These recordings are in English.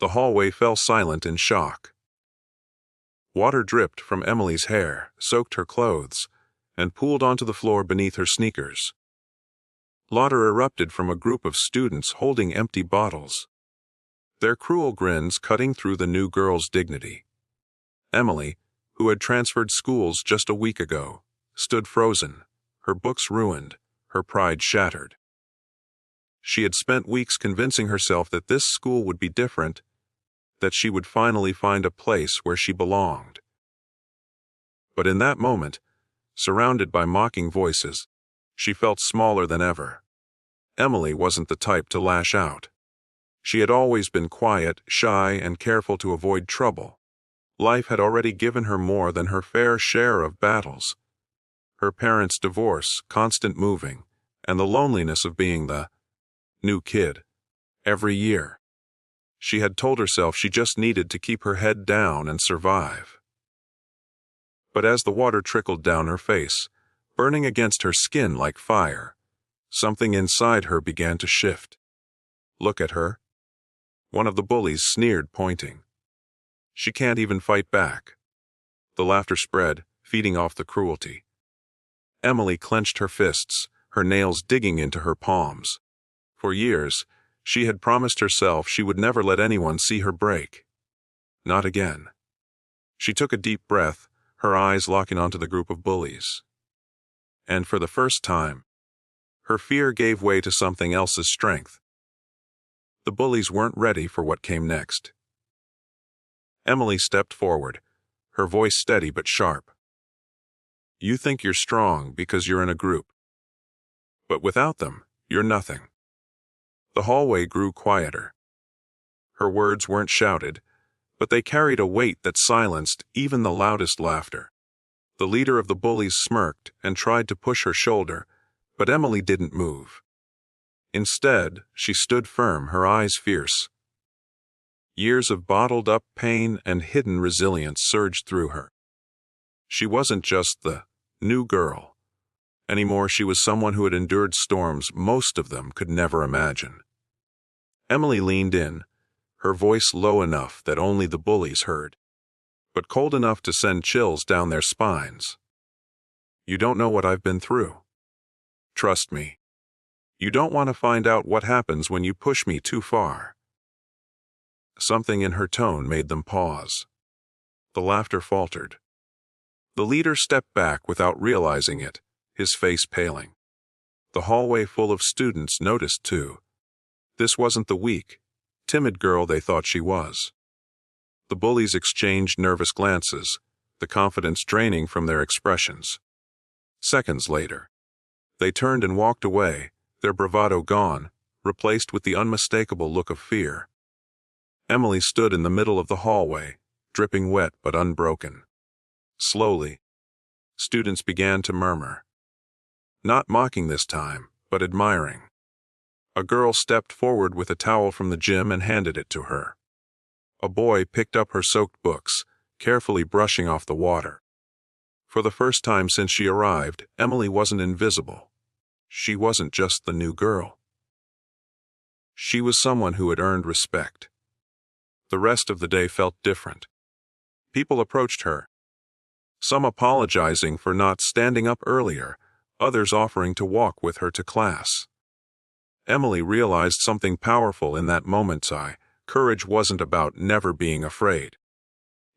The hallway fell silent in shock. Water dripped from Emily's hair, soaked her clothes, and pooled onto the floor beneath her sneakers. Laughter erupted from a group of students holding empty bottles, their cruel grins cutting through the new girl's dignity. Emily, who had transferred schools just a week ago, stood frozen, her books ruined, her pride shattered. She had spent weeks convincing herself that this school would be different, that she would finally find a place where she belonged. But in that moment, surrounded by mocking voices, she felt smaller than ever. Emily wasn't the type to lash out. She had always been quiet, shy, and careful to avoid trouble. Life had already given her more than her fair share of battles. Her parents' divorce, constant moving, and the loneliness of being the new kid every year. She had told herself she just needed to keep her head down and survive. But as the water trickled down her face, burning against her skin like fire, something inside her began to shift. "Look at her," one of the bullies sneered, pointing. "She can't even fight back." The laughter spread, feeding off the cruelty. Emily clenched her fists, her nails digging into her palms. For years, she had promised herself she would never let anyone see her break. Not again. She took a deep breath, her eyes locking onto the group of bullies. And for the first time, her fear gave way to something else's strength. The bullies weren't ready for what came next. Emily stepped forward, her voice steady but sharp. "You think you're strong because you're in a group. But without them, you're nothing." The hallway grew quieter. Her words weren't shouted, but they carried a weight that silenced even the loudest laughter. The leader of the bullies smirked and tried to push her shoulder, but Emily didn't move. Instead, she stood firm, her eyes fierce. Years of bottled-up pain and hidden resilience surged through her. She wasn't just the new girl. Anymore, she was someone who had endured storms most of them could never imagine. Emily leaned in, her voice low enough that only the bullies heard, but cold enough to send chills down their spines. "You don't know what I've been through. Trust me. You don't want to find out what happens when you push me too far." Something in her tone made them pause. The laughter faltered. The leader stepped back without realizing it, his face paling. The hallway full of students noticed too. This wasn't the weak, timid girl they thought she was. The bullies exchanged nervous glances, the confidence draining from their expressions. Seconds later, they turned and walked away, their bravado gone, replaced with the unmistakable look of fear. Emily stood in the middle of the hallway, dripping wet but unbroken. Slowly, students began to murmur. Not mocking this time, but admiring. A girl stepped forward with a towel from the gym and handed it to her. A boy picked up her soaked books, carefully brushing off the water. For the first time since she arrived, Emily wasn't invisible. She wasn't just the new girl. She was someone who had earned respect. The rest of the day felt different. People approached her, some apologizing for not standing up earlier, others offering to walk with her to class. Emily realized something powerful in that moment's eye. Courage wasn't about never being afraid.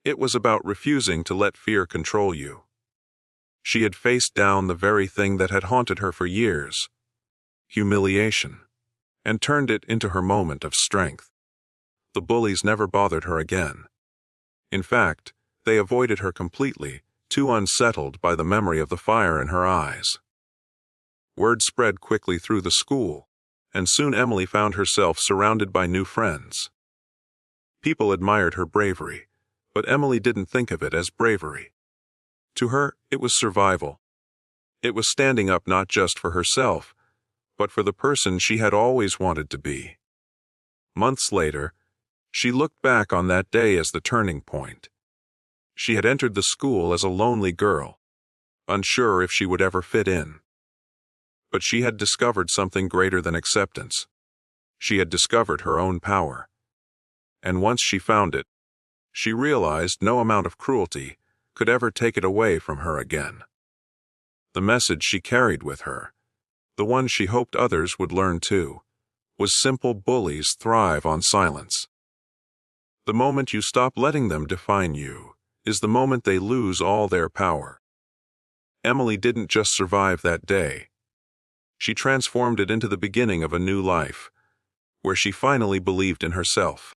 It was about refusing to let fear control you. She had faced down the very thing that had haunted her for years, humiliation, and turned it into her moment of strength. The bullies never bothered her again. In fact, they avoided her completely, too unsettled by the memory of the fire in her eyes. Word spread quickly through the school, and soon Emily found herself surrounded by new friends. People admired her bravery, but Emily didn't think of it as bravery. To her, it was survival. It was standing up not just for herself, but for the person she had always wanted to be. Months later, she looked back on that day as the turning point. She had entered the school as a lonely girl, unsure if she would ever fit in. But she had discovered something greater than acceptance. She had discovered her own power. and once she found it, she realized no amount of cruelty could ever take it away from her again. The message she carried with her, the one she hoped others would learn too, was simple: bullies thrive on silence. The moment you stop letting them define you is the moment they lose all their power. Emily didn't just survive that day. She transformed it into the beginning of a new life, where she finally believed in herself.